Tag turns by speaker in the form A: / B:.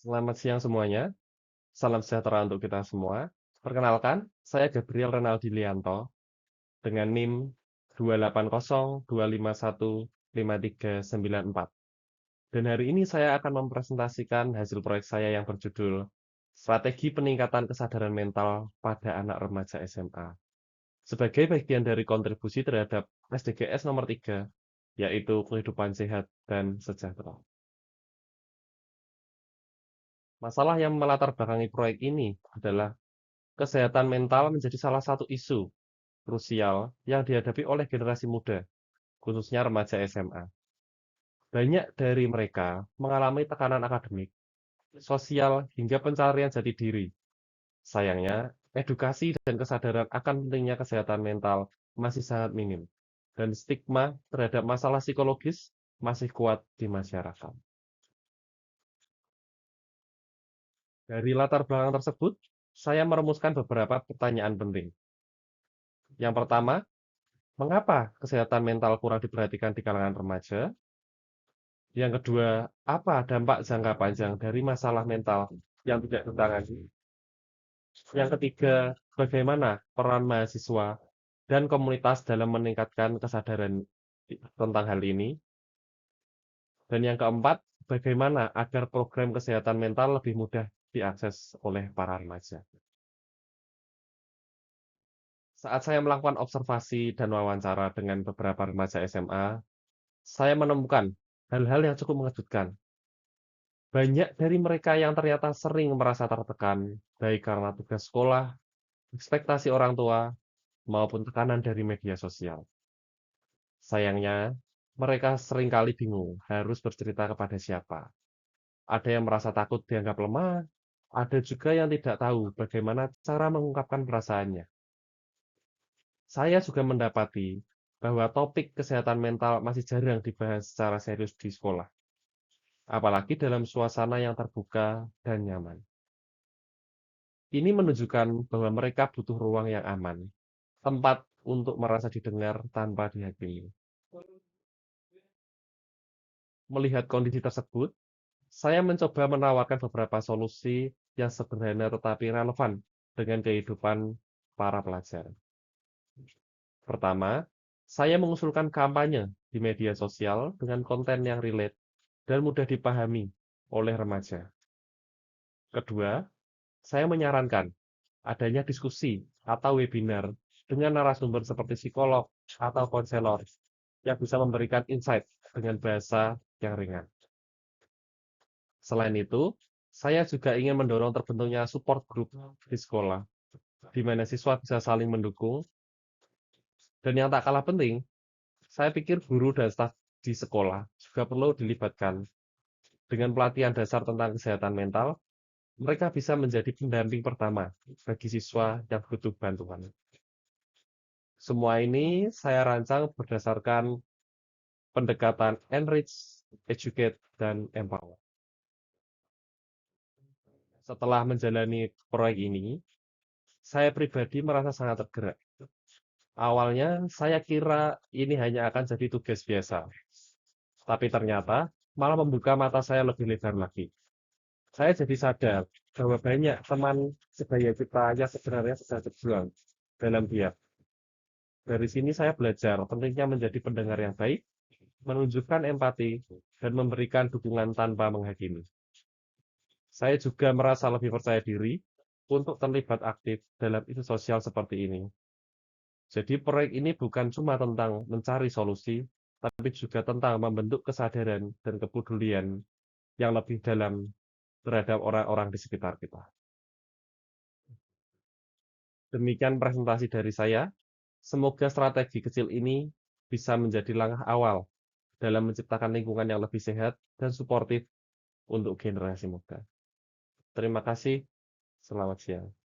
A: Selamat siang semuanya. Salam sejahtera untuk kita semua. Perkenalkan, saya Gabriel Renaldi Lianto dengan NIM 28025153944. Dan hari ini saya akan mempresentasikan hasil proyek saya yang berjudul Strategi Peningkatan Kesadaran Mental pada Anak Remaja SMA sebagai bagian dari kontribusi terhadap SDGs nomor 3, yaitu kehidupan sehat dan sejahtera. Masalah yang melatar belakangi proyek ini adalah kesehatan mental menjadi salah satu isu krusial yang dihadapi oleh generasi muda, khususnya remaja SMA. Banyak dari mereka mengalami tekanan akademik, sosial, hingga pencarian jati diri. Sayangnya, edukasi dan kesadaran akan pentingnya kesehatan mental masih sangat minim, dan stigma terhadap masalah psikologis masih kuat di masyarakat. Dari latar belakang tersebut, saya merumuskan beberapa pertanyaan penting. Yang pertama, mengapa kesehatan mental kurang diperhatikan di kalangan remaja? Yang kedua, apa dampak jangka panjang dari masalah mental yang tidak ditangani? Yang ketiga, bagaimana peran mahasiswa dan komunitas dalam meningkatkan kesadaran tentang hal ini? Dan yang keempat, bagaimana agar program kesehatan mental lebih mudah diakses oleh para remaja? Saat saya melakukan observasi dan wawancara dengan beberapa remaja SMA, saya menemukan hal-hal yang cukup mengejutkan. Banyak dari mereka yang ternyata sering merasa tertekan, baik karena tugas sekolah, ekspektasi orang tua, maupun tekanan dari media sosial. Sayangnya, mereka seringkali bingung harus bercerita kepada siapa. Ada yang merasa takut dianggap lemah, ada juga yang tidak tahu bagaimana cara mengungkapkan perasaannya. Saya juga mendapati bahwa topik kesehatan mental masih jarang dibahas secara serius di sekolah, apalagi dalam suasana yang terbuka dan nyaman. Ini menunjukkan bahwa mereka butuh ruang yang aman, tempat untuk merasa didengar tanpa dihakimi. Melihat kondisi tersebut, saya mencoba menawarkan beberapa solusi yang sederhana tetapi relevan dengan kehidupan para pelajar. Pertama, saya mengusulkan kampanye di media sosial dengan konten yang relate dan mudah dipahami oleh remaja. Kedua, saya menyarankan adanya diskusi atau webinar dengan narasumber seperti psikolog atau konselor yang bisa memberikan insight dengan bahasa yang ringan. Selain itu, saya juga ingin mendorong terbentuknya support group di sekolah, di mana siswa bisa saling mendukung. Dan yang tak kalah penting, saya pikir guru dan staf di sekolah juga perlu dilibatkan. Dengan pelatihan dasar tentang kesehatan mental, mereka bisa menjadi pendamping pertama bagi siswa yang butuh bantuan. Semua ini saya rancang berdasarkan pendekatan enrich, educate, dan empower. Setelah menjalani proyek ini, saya pribadi merasa sangat tergerak. Awalnya saya kira ini hanya akan jadi tugas biasa, tapi ternyata malah membuka mata saya lebih lebar lagi. Saya jadi sadar bahwa banyak teman sebaya kita yang sebenarnya sedang berjuang dalam diam. Dari sini saya belajar pentingnya menjadi pendengar yang baik, menunjukkan empati, dan memberikan dukungan tanpa menghakimi. Saya juga merasa lebih percaya diri untuk terlibat aktif dalam isu sosial seperti ini. Jadi proyek ini bukan cuma tentang mencari solusi, tapi juga tentang membentuk kesadaran dan kepedulian yang lebih dalam terhadap orang-orang di sekitar kita. Demikian presentasi dari saya. Semoga strategi kecil ini bisa menjadi langkah awal dalam menciptakan lingkungan yang lebih sehat dan suportif untuk generasi muda. Terima kasih. Selamat siang.